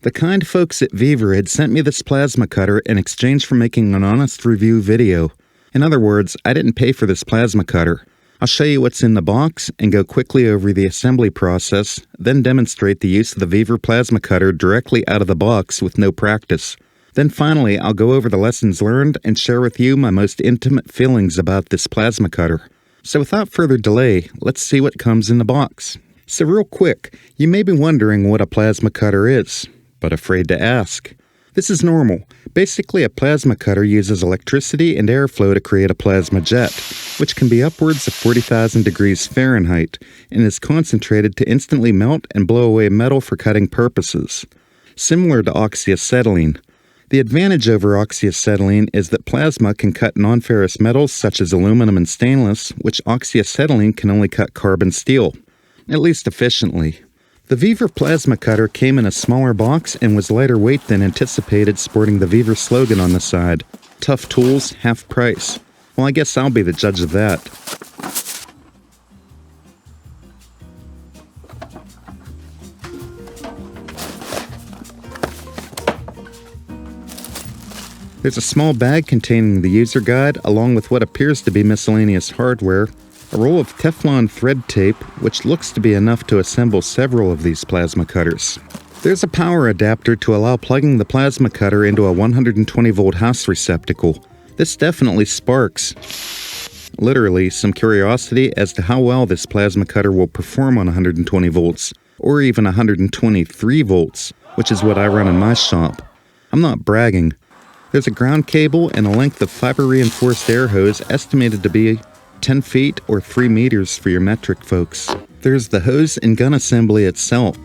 The kind folks at Vevor had sent me this plasma cutter in exchange for making an honest review video. In other words, I didn't pay for this plasma cutter. I'll show you what's in the box and go quickly over the assembly process, then demonstrate the use of the Vevor Plasma Cutter directly out of the box with no practice. Then finally, I'll go over the lessons learned and share with you my most intimate feelings about this plasma cutter. So without further delay, let's see what comes in the box. So real quick, you may be wondering what a plasma cutter is, but afraid to ask. This is normal. Basically, a plasma cutter uses electricity and airflow to create a plasma jet, which can be upwards of 40,000 degrees Fahrenheit, and is concentrated to instantly melt and blow away metal for cutting purposes. Similar to oxyacetylene. The advantage over oxyacetylene is that plasma can cut non-ferrous metals such as aluminum and stainless, which oxyacetylene can only cut carbon steel, at least efficiently. The Vevor Plasma Cutter came in a smaller box and was lighter weight than anticipated, sporting the Vevor slogan on the side. Tough tools, half price. Well, I guess I'll be the judge of that. There's a small bag containing the user guide, along with what appears to be miscellaneous hardware, a roll of Teflon thread tape, which looks to be enough to assemble several of these plasma cutters. There's a power adapter to allow plugging the plasma cutter into a 120-volt house receptacle. This definitely sparks, literally, some curiosity as to how well this plasma cutter will perform on 120 volts, or even 123 volts, which is what I run in my shop. I'm not bragging. There's a ground cable and a length of fiber-reinforced air hose estimated to be 10 feet or 3 meters for your metric folks. There's the hose and gun assembly itself,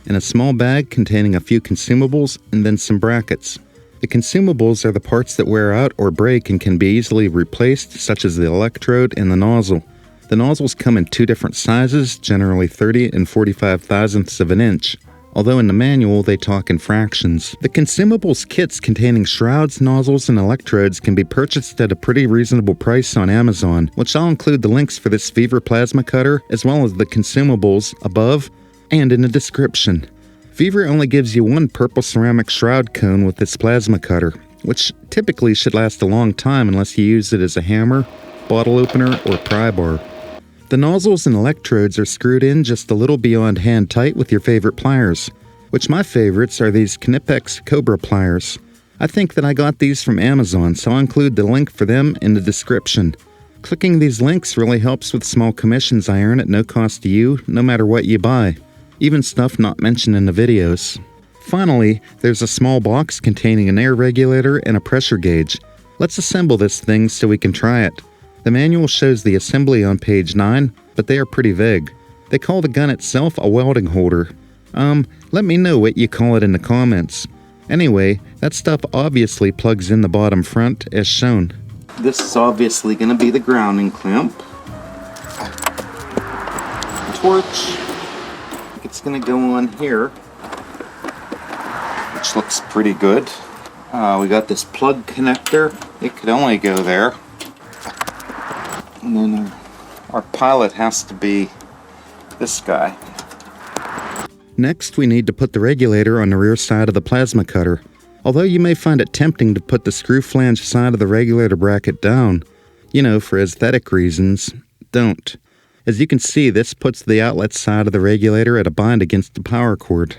and a small bag containing a few consumables and then some brackets. The consumables are the parts that wear out or break and can be easily replaced, such as the electrode and the nozzle. The nozzles come in two different sizes, generally 30 and 45 thousandths of an inch. Although in the manual they talk in fractions. The consumables kits containing shrouds, nozzles, and electrodes can be purchased at a pretty reasonable price on Amazon, which I'll include the links for this Vevor Plasma Cutter, as well as the consumables above and in the description. Vevor only gives you one purple ceramic shroud cone with this plasma cutter, which typically should last a long time unless you use it as a hammer, bottle opener, or pry bar. The nozzles and electrodes are screwed in just a little beyond hand tight with your favorite pliers, which my favorites are these Knipex Cobra pliers. I think that I got these from Amazon, so I'll include the link for them in the description. Clicking these links really helps with small commissions I earn at no cost to you, no matter what you buy, even stuff not mentioned in the videos. Finally, there's a small box containing an air regulator and a pressure gauge. Let's assemble this thing so we can try it. The manual shows the assembly on page 9, but they are pretty vague. They call the gun itself a welding holder. Let me know what you call it in the comments. Anyway, that stuff obviously plugs in the bottom front as shown. This is obviously going to be the grounding clamp. Torch. It's going to go on here, which looks pretty good. We got this plug connector. It could only go there. And then our pilot has to be this guy. Next, we need to put the regulator on the rear side of the plasma cutter. Although you may find it tempting to put the screw flange side of the regulator bracket down, for aesthetic reasons, don't. As you can see, this puts the outlet side of the regulator at a bind against the power cord.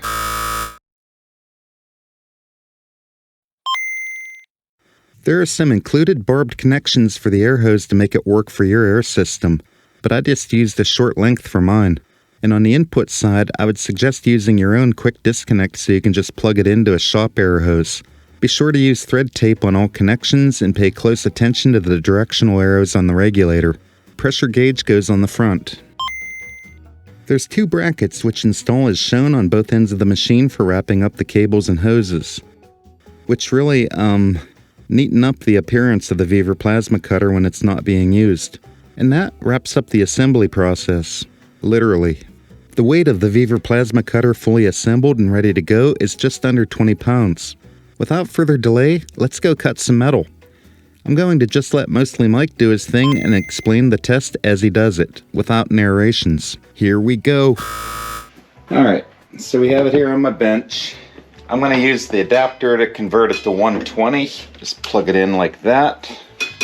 There are some included barbed connections for the air hose to make it work for your air system, but I just used a short length for mine. And on the input side, I would suggest using your own quick disconnect so you can just plug it into a shop air hose. Be sure to use thread tape on all connections and pay close attention to the directional arrows on the regulator. Pressure gauge goes on the front. There's two brackets which install as shown on both ends of the machine for wrapping up the cables and hoses, which really, neaten up the appearance of the Vevor Plasma Cutter when it's not being used. And that wraps up the assembly process. Literally. The weight of the Vevor Plasma Cutter fully assembled and ready to go is just under 20 pounds. Without further delay, let's go cut some metal. I'm going to just let Mostly Mike do his thing and explain the test as he does it, without narrations. Here we go. Alright, So we have it here on my bench. I'm going to use the adapter to convert it to 120. Just plug it in like that.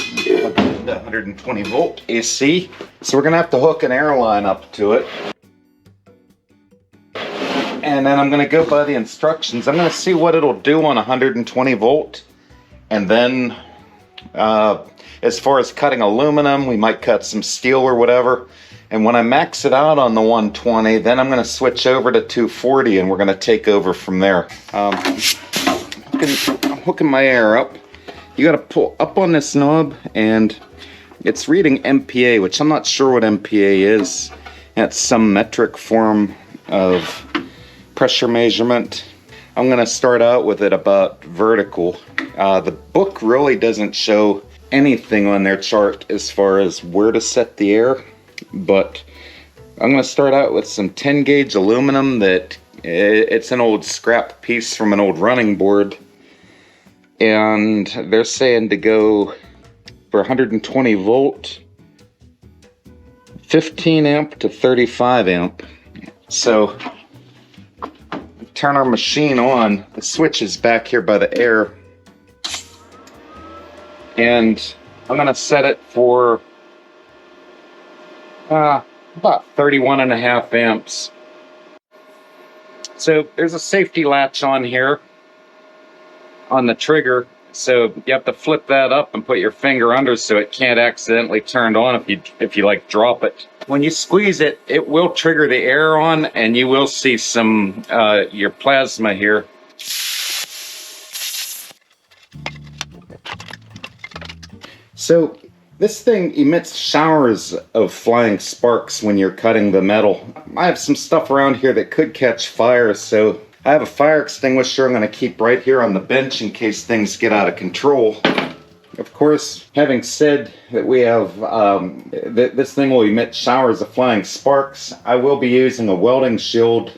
Plug it into 120 volt AC. So we're going to have to hook an air line up to it. And then I'm going to go by the instructions. I'm going to see what it'll do on 120 volt. And then as far as cutting aluminum, we might cut some steel or whatever. And when I max it out on the 120, then I'm going to switch over to 240 and we're going to take over from there. I'm hooking my air up. You got to pull up on this knob and it's reading MPa, which I'm not sure what MPa is. It's some metric form of pressure measurement. I'm going to start out with it about vertical. The book really doesn't show anything on their chart as far as where to set the air. But I'm going to start out with some 10 gauge aluminum that it's an old scrap piece from an old running board. And they're saying to go for 120 volt, 15 amp to 35 amp. So turn our machine on. The switch is back here by the air. And I'm going to set it for about 31.5 amps. So there's a safety latch on here on the trigger, so you have to flip that up and put your finger under so it can't accidentally turn on if you like drop it. When you squeeze it, it will trigger the air on and you will see some your plasma here. So this thing emits showers of flying sparks when you're cutting the metal. I have some stuff around here that could catch fire, so I have a fire extinguisher I'm going to keep right here on the bench in case things get out of control. Of course, having said that we have, this thing will emit showers of flying sparks, I will be using a welding shield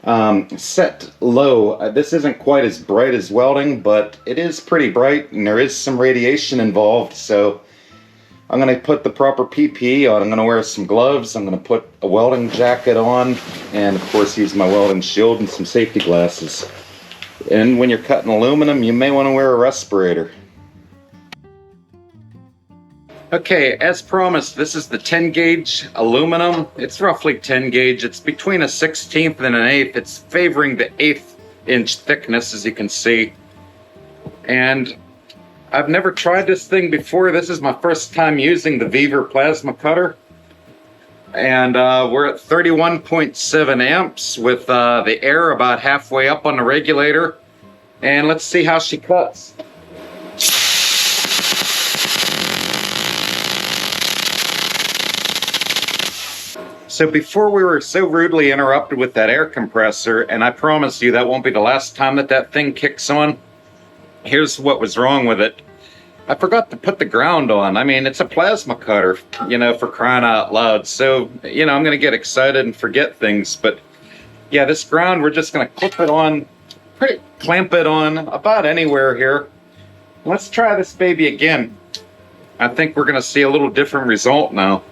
set low. This isn't quite as bright as welding, but it is pretty bright and there is some radiation involved, so I'm going to put the proper PPE on. I'm going to wear some gloves, I'm going to put a welding jacket on, and of course use my welding shield and some safety glasses. And when you're cutting aluminum, you may want to wear a respirator. Okay, as promised, this is the 10 gauge aluminum. It's roughly 10 gauge. It's between a 1/16 and an 1/8. It's favoring the 1/8 inch thickness, as you can see. And I've never tried this thing before. This is my first time using the Vevor Plasma Cutter. And we're at 31.7 amps with the air about halfway up on the regulator. And let's see how she cuts. So before we were so rudely interrupted with that air compressor, and I promise you that won't be the last time that thing kicks on. Here's what was wrong with it. I forgot to put the ground on. I mean, it's a plasma cutter, you know, for crying out loud. So, you know, I'm going to get excited and forget things. But yeah, this ground, we're just going to clip it on, clamp it on about anywhere here. Let's try this baby again. I think we're going to see a little different result now.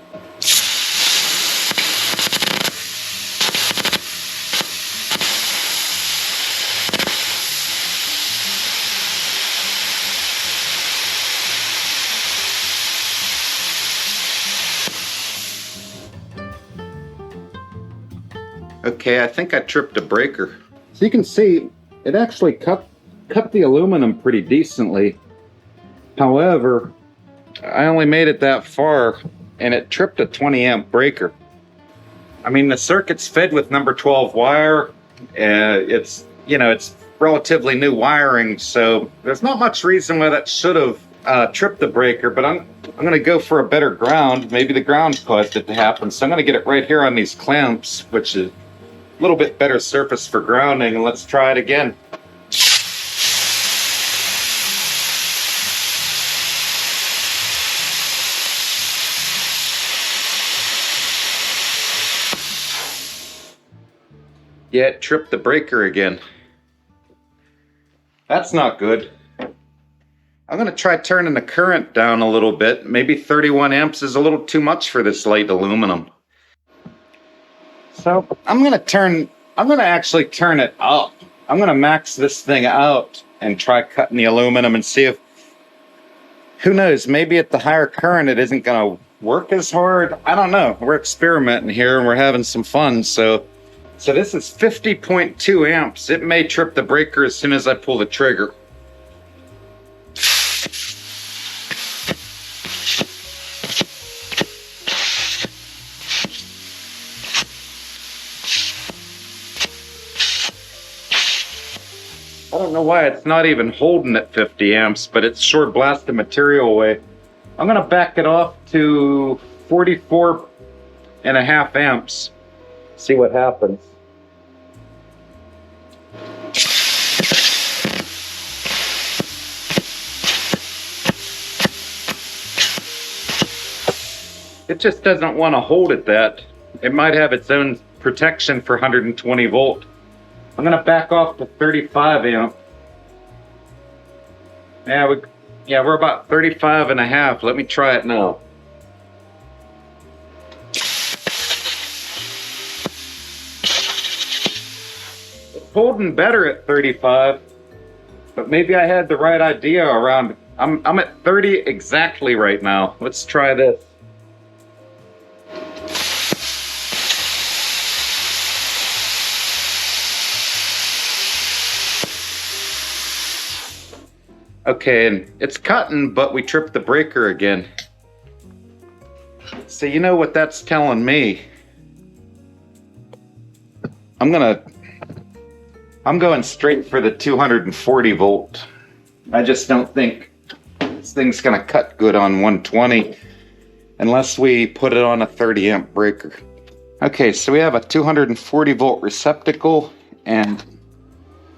Okay, I think I tripped a breaker. So you can see it actually cut the aluminum pretty decently. However, I only made it that far and it tripped a 20 amp breaker. I mean, the circuit's fed with number 12 wire. It's, you know, it's relatively new wiring, so there's not much reason why that should have tripped the breaker, but I'm going to go for a better ground. Maybe the ground caused it to happen, so I'm going to get it right here on these clamps, which is a little bit better surface for grounding, and let's try it again. Yeah, it tripped the breaker again. That's not good. I'm going to try turning the current down a little bit. Maybe 31 amps is a little too much for this light aluminum. So I'm going to turn I'm gonna actually turn it up. I'm gonna max this thing out and try cutting the aluminum and see if, who knows, maybe at the higher current it isn't gonna work as hard. I don't know. We're experimenting here and we're having some fun. So this is 50.2 amps. It may trip the breaker as soon as I pull the trigger. I don't know why it's not even holding at 50 amps, but it's sure blasting material away. I'm gonna back it off to 44.5 amps. See what happens. It just doesn't want to hold at that. It might have its own protection for 120 volt. I'm gonna back off to 35 amp. Yeah, we're about 35.5. Let me try it now. It's holding better at 35, but maybe I had the right idea around. I'm at 30 exactly right now. Let's try this. Okay, and it's cutting, but we tripped the breaker again. So you know what that's telling me? I'm going straight for the 240 volt. I just don't think this thing's gonna cut good on 120 unless we put it on a 30 amp breaker. Okay, so we have a 240 volt receptacle and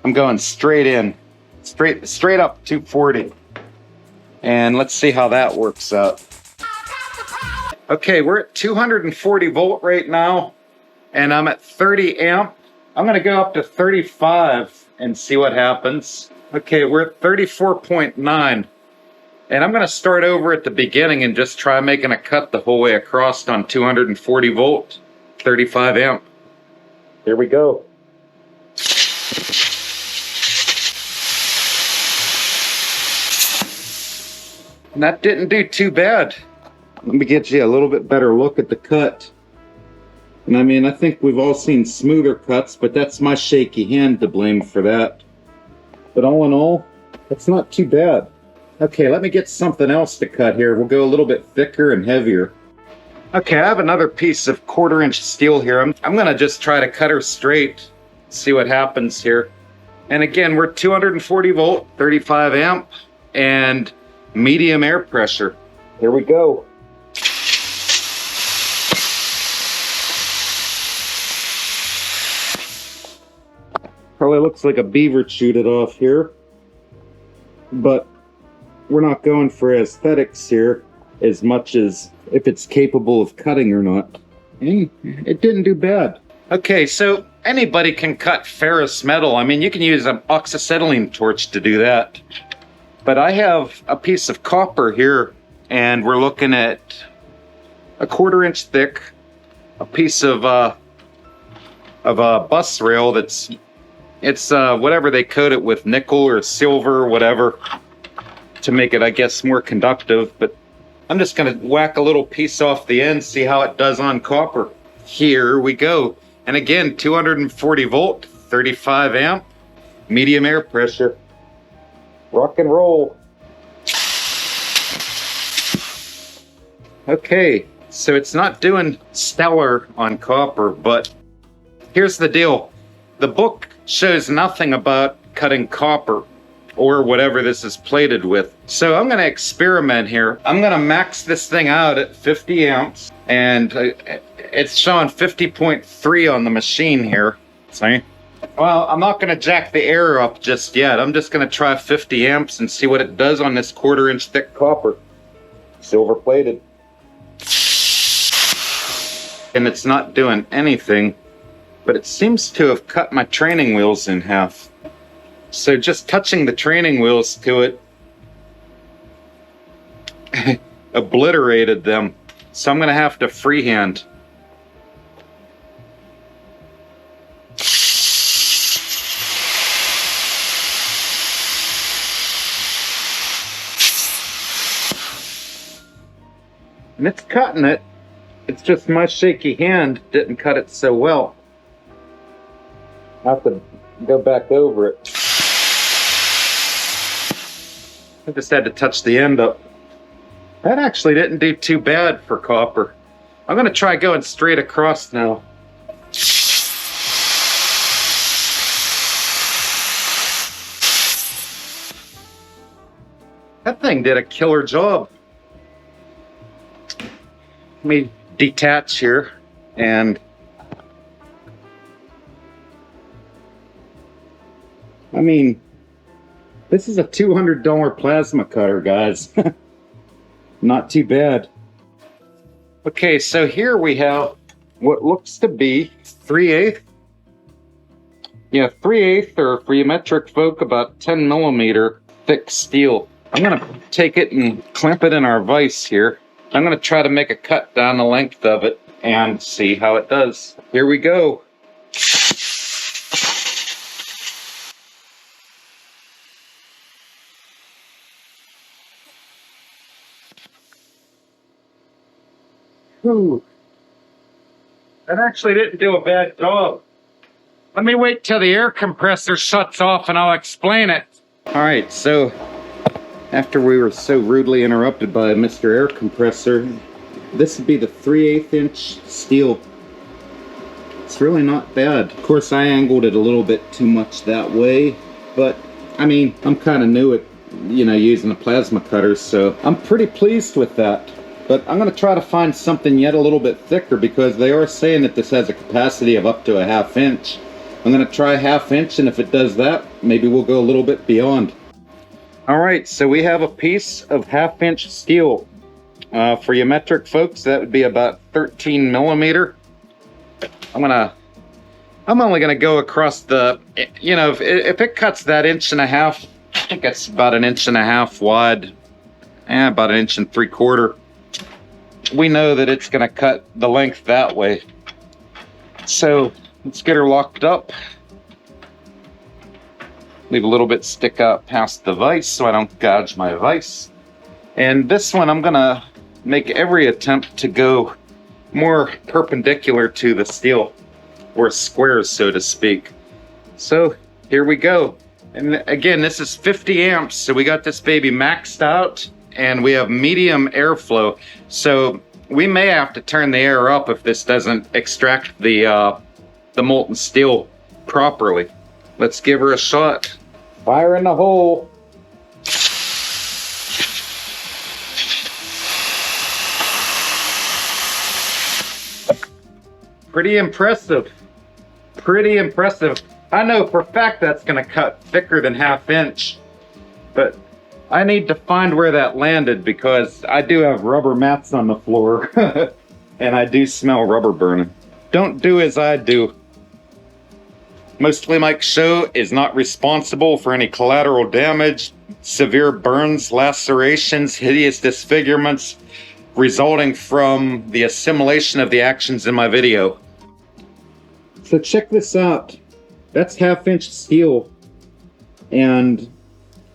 I'm going straight in. Straight up 240. And let's see how that works out. Okay, we're at 240 volt right now, and I'm at 30 amp. I'm gonna go up to 35 and see what happens. Okay, we're at 34.9. And I'm gonna start over at the beginning and just try making a cut the whole way across on 240 volt, 35 amp. Here we go. And that didn't do too bad. Let me get you a little bit better look at the cut. And I mean, I think we've all seen smoother cuts, but that's my shaky hand to blame for that. But all in all, it's not too bad. Okay, let me get something else to cut here. We'll go a little bit thicker and heavier. Okay, I have another piece of 1/4 inch steel here. I'm gonna just try to cut her straight, see what happens here. And again, we're 240 volt, 35 amp, and medium air pressure. Here we go. Probably looks like a beaver chewed it off here, but we're not going for aesthetics here as much as if it's capable of cutting or not. And it didn't do bad. Okay, so anybody can cut ferrous metal. I mean, you can use an oxyacetylene torch to do that. But I have a piece of copper here, and we're looking at a 1/4 inch thick, a piece of a bus rail it's whatever they coat it with, nickel or silver or whatever, to make it, I guess, more conductive. But I'm just gonna whack a little piece off the end, see how it does on copper. Here we go. And again, 240 volt, 35 amp, medium air pressure. Rock and roll. Okay, so it's not doing stellar on copper, but here's the deal. The book shows nothing about cutting copper or whatever this is plated with. So I'm gonna experiment here. I'm gonna max this thing out at 50 amps, and it's showing 50.3 on the machine here. See? Well, I'm not going to jack the air up just yet. I'm just going to try 50 amps and see what it does on this 1/4 inch thick copper. Silver plated. And it's not doing anything, but it seems to have cut my training wheels in half. So just touching the training wheels to it obliterated them. So I'm going to have to freehand. And it's cutting it. It's just my shaky hand didn't cut it so well. I have to go back over it. I just had to touch the end up. That actually didn't do too bad for copper. I'm gonna try going straight across now. That thing did a killer job. Let me detach here and I mean, this is a $200 plasma cutter, guys. Not too bad. Okay, so here we have what looks to be 3/8. Yeah, 3/8, or for you metric folk, about 10 millimeter thick steel. I'm gonna take it and clamp it in our vise here. I'm gonna try to make a cut down the length of it and see how it does. Here we go. Whew. That actually didn't do a bad job. Let me wait till the air compressor shuts off and I'll explain it. All right, so after we were so rudely interrupted by Mr. Air Compressor, this would be the 3/8 inch steel. It's really not bad. Of course, I angled it a little bit too much that way, but I mean, I'm kind of new at, you know, using a plasma cutter, so I'm pretty pleased with that. But I'm going to try to find something yet a little bit thicker because they are saying that this has a capacity of up to a 1/2 inch. I'm going to try 1/2 inch, and if it does that, maybe we'll go a little bit beyond. All right, so we have a piece of 1/2 inch steel. For you metric folks, that would be about 13 millimeter. I'm only gonna go across the, you know, if it cuts that 1.5 inches, I think it's about 1.5 inches wide, about 1.75 inches. We know that it's gonna cut the length that way. So let's get her locked up. Leave a little bit stick out past the vise so I don't gouge my vise. And this one, I'm gonna make every attempt to go more perpendicular to the steel, or squares, so to speak. So here we go. And again, this is 50 amps, so we got this baby maxed out, and we have medium airflow. So we may have to turn the air up if this doesn't extract the molten steel properly. Let's give her a shot. Fire in the hole. Pretty impressive. Pretty impressive. I know for a fact that's gonna cut thicker than 1/2 inch, but I need to find where that landed because I do have rubber mats on the floor and I do smell rubber burning. Don't do as I do. Mostly Mike's show is not responsible for any collateral damage, severe burns, lacerations, hideous disfigurements resulting from the assimilation of the actions in my video. So check this out. That's 1/2 inch steel, and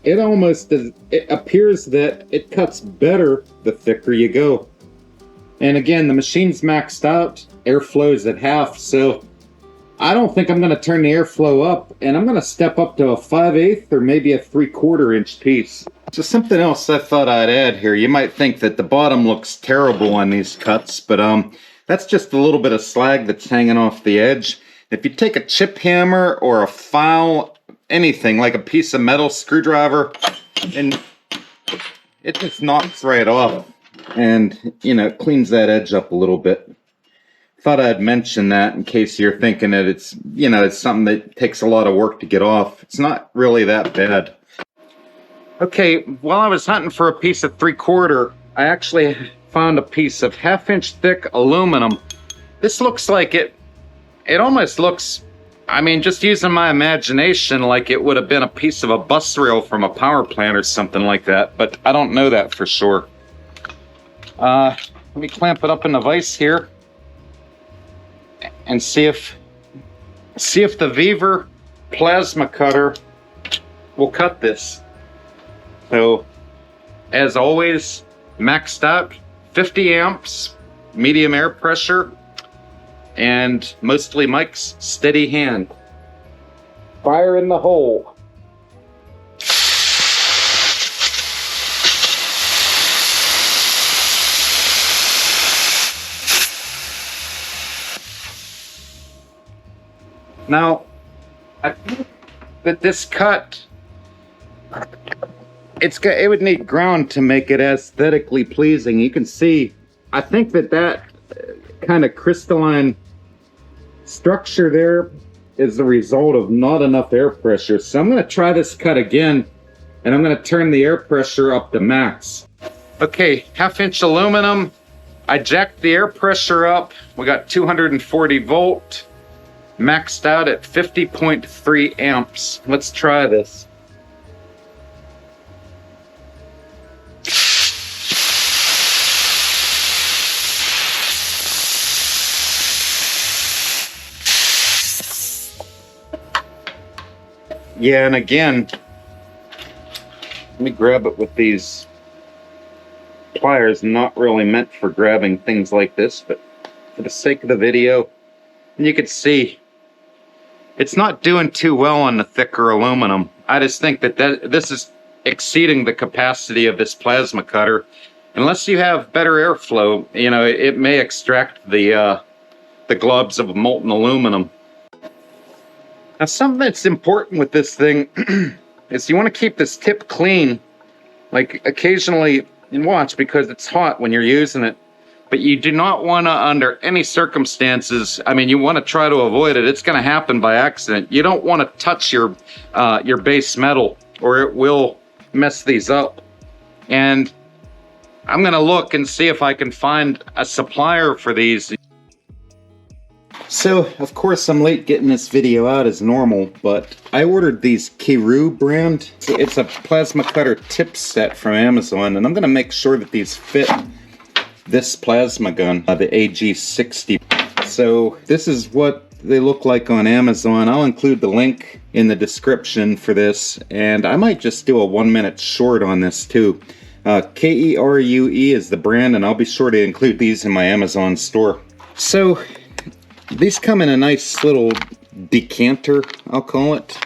it appears that it cuts better the thicker you go. And again, the machine's maxed out, airflow's at 1/2, so I don't think I'm going to turn the airflow up, and I'm going to step up to a 5/8 or maybe a 3/4 inch piece. So something else I thought I'd add here. You might think that the bottom looks terrible on these cuts, but that's just a little bit of slag that's hanging off the edge. If you take a chip hammer or a file, anything like a piece of metal screwdriver, and it just knocks right off, and you know, cleans that edge up a little bit. Thought I'd mention that in case you're thinking that it's, you know, it's something that takes a lot of work to get off. It's not really that bad. Okay, while I was hunting for a piece of 3/4, I actually found a piece of 1/2 inch thick aluminum. This looks like it almost looks, I mean, just using my imagination, like it would have been a piece of a bus rail from a power plant or something like that, but I don't know that for sure. Let me clamp it up in the vise here and see if the Vevor Plasma Cutter will cut this. So, as always, maxed out, 50 amps, medium air pressure, and mostly Mike's steady hand. Fire in the hole. Now, I think that this cut, it would need ground to make it aesthetically pleasing. You can see, I think that kind of crystalline structure there is the result of not enough air pressure. So I'm going to try this cut again, and I'm going to turn the air pressure up to max. Okay, 1/2-inch aluminum. I jacked the air pressure up. We got 240 volt. Maxed out at 50.3 amps. Let's try this. Yeah, and again, let me grab it with these pliers. Not really meant for grabbing things like this, but for the sake of the video, and you can see it's not doing too well on the thicker aluminum. I just think that this is exceeding the capacity of this plasma cutter. Unless you have better airflow, you know, it may extract the globs of molten aluminum. Now, something that's important with this thing is you want to keep this tip clean, like occasionally, and watch, because it's hot when you're using it. But you do not want to, under any circumstances, I mean, you want to try to avoid it. It's going to happen by accident. You don't want to touch your base metal, or it will mess these up. And I'm going to look and see if I can find a supplier for these. So, of course, I'm late getting this video out as normal, but I ordered these Ketut brand. It's a plasma cutter tip set from Amazon, and I'm going to make sure that these fit this plasma gun, the AG60. So this is what they look like on Amazon. I'll include the link in the description for this, and I might just do a 1-minute short on this too. Ketut is the brand, and I'll be sure to include these in my Amazon store. So these come in a nice little decanter, I'll call it,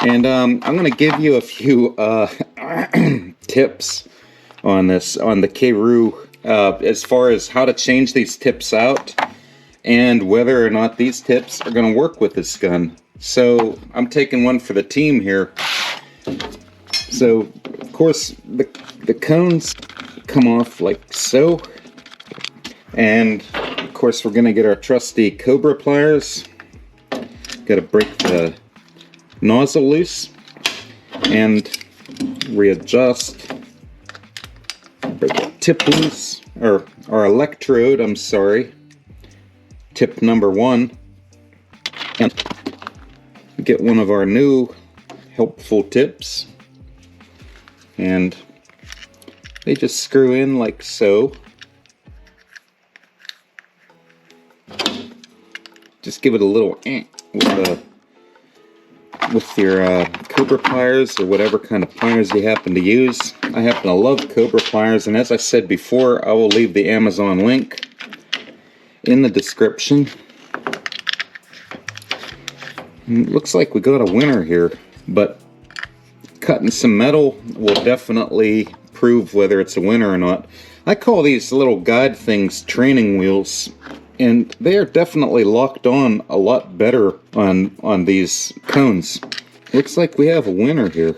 and I'm going to give you a few tips on this, on the Ketut. As far as how to change these tips out and whether or not these tips are going to work with this gun. So I'm taking one for the team here. So of course the cones come off like so, and of course we're going to get our trusty Cobra pliers. Got to break the nozzle loose and readjust. Break the tip loose, or our electrode, I'm sorry, tip number 1, and get one of our new helpful tips, and they just screw in like so. Just give it a little with your Cobra pliers, or whatever kind of pliers you happen to use. I happen to love Cobra pliers, and as I said before, I will leave the Amazon link in the description. And it looks like we got a winner here, but cutting some metal will definitely prove whether it's a winner or not. I call these little guide things training wheels, and they are definitely locked on a lot better on these cones. Looks like we have a winner here.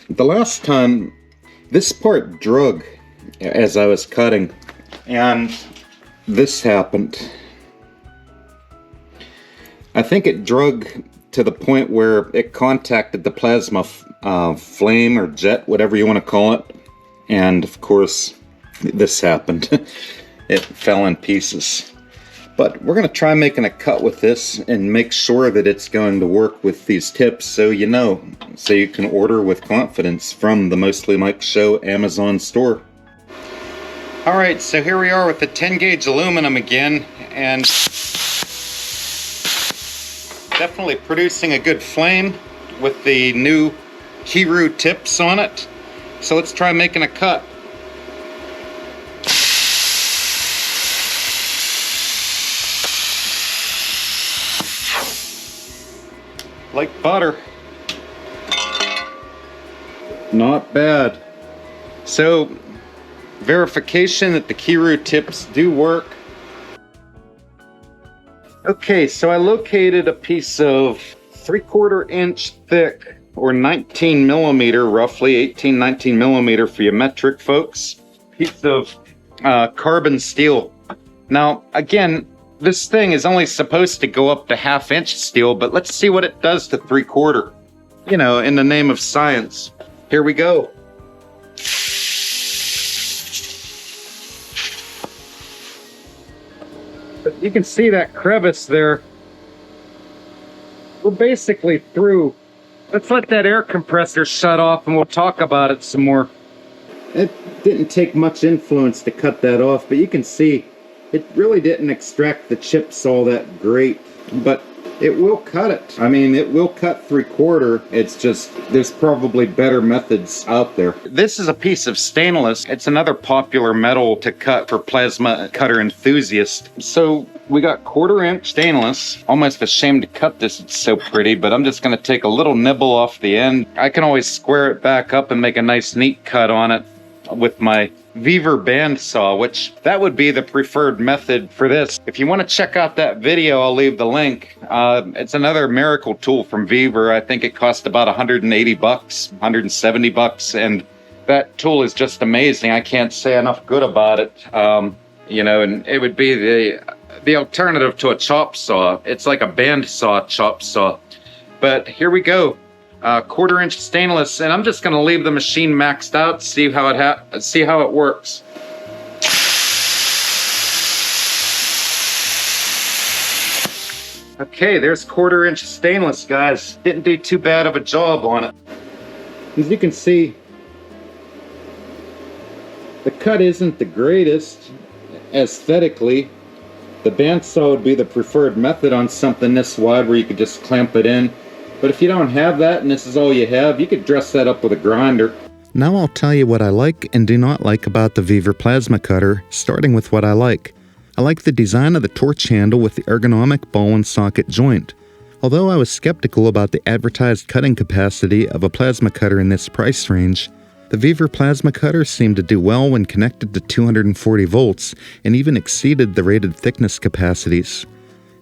The last time, this part drug as I was cutting, and this happened. I think it drug to the point where it contacted the plasma flame or jet, whatever you want to call it, and of course this happened. It fell in pieces. But we're going to try making a cut with this and make sure that it's going to work with these tips, so you know, so you can order with confidence from the Mostly Mike Show Amazon store. Alright, so here we are with the 10 gauge aluminum again, and definitely producing a good flame with the new Ketut tips on it. So let's try making a cut. like butter. Not bad. So, verification that the Kiru tips do work. Okay, so I located a piece of 3/4 inch thick, or 19 millimeter, roughly 18, 19 millimeter for your metric folks, piece of carbon steel. Now, again, this thing is only supposed to go up to 1/2 inch steel, but let's see what it does to 3/4. You know, in the name of science. Here we go. But you can see that crevice there. We're basically through. Let's let that air compressor shut off and we'll talk about it some more. It didn't take much influence to cut that off, but you can see it really didn't extract the chips all that great, but it will cut it. I mean, it will cut 3/4. It's just, there's probably better methods out there. This is a piece of stainless. It's another popular metal to cut for plasma cutter enthusiasts. So we got 1/4 inch stainless. Almost ashamed to cut this, it's so pretty, but I'm just gonna take a little nibble off the end. I can always square it back up and make a nice neat cut on it with my Vevor Bandsaw, which that would be the preferred method for this. If you want to check out that video, I'll leave the link. It's another miracle tool from Vevor. I think it cost about 180 bucks, 170 bucks, and that tool is just amazing. I can't say enough good about it. You know, and it would be the alternative to a chop saw. It's like a bandsaw chop saw. But here we go. 1/4 inch stainless, and I'm just going to leave the machine maxed out, see how it works. Okay, there's 1/4 inch stainless, guys. Didn't do too bad of a job on it. As you can see, the cut isn't the greatest aesthetically. The bandsaw would be the preferred method on something this wide where you could just clamp it in. But if you don't have that and this is all you have, you could dress that up with a grinder. Now I'll tell you what I like and do not like about the Vevor Plasma Cutter, starting with what I like. I like the design of the torch handle with the ergonomic ball and socket joint. Although I was skeptical about the advertised cutting capacity of a plasma cutter in this price range, the Vevor Plasma Cutter seemed to do well when connected to 240 volts and even exceeded the rated thickness capacities.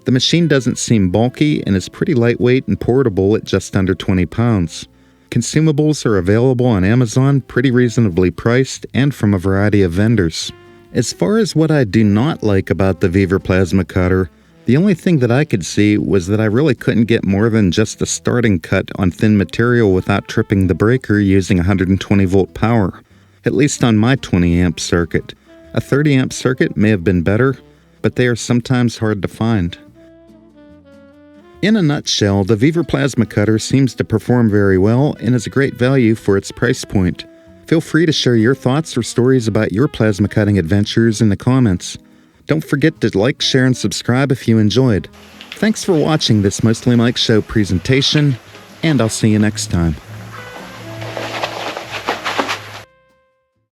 The machine doesn't seem bulky and is pretty lightweight and portable at just under 20 pounds. Consumables are available on Amazon, pretty reasonably priced, and from a variety of vendors. As far as what I do not like about the Vevor Plasma Cutter, the only thing that I could see was that I really couldn't get more than just a starting cut on thin material without tripping the breaker using 120 volt power, at least on my 20 amp circuit. A 30 amp circuit may have been better, but they are sometimes hard to find. In a nutshell, the Vevor Plasma Cutter seems to perform very well and is a great value for its price point. Feel free to share your thoughts or stories about your plasma cutting adventures in the comments. Don't forget to like, share, and subscribe if you enjoyed. Thanks for watching this Mostly Mike Show presentation, and I'll see you next time.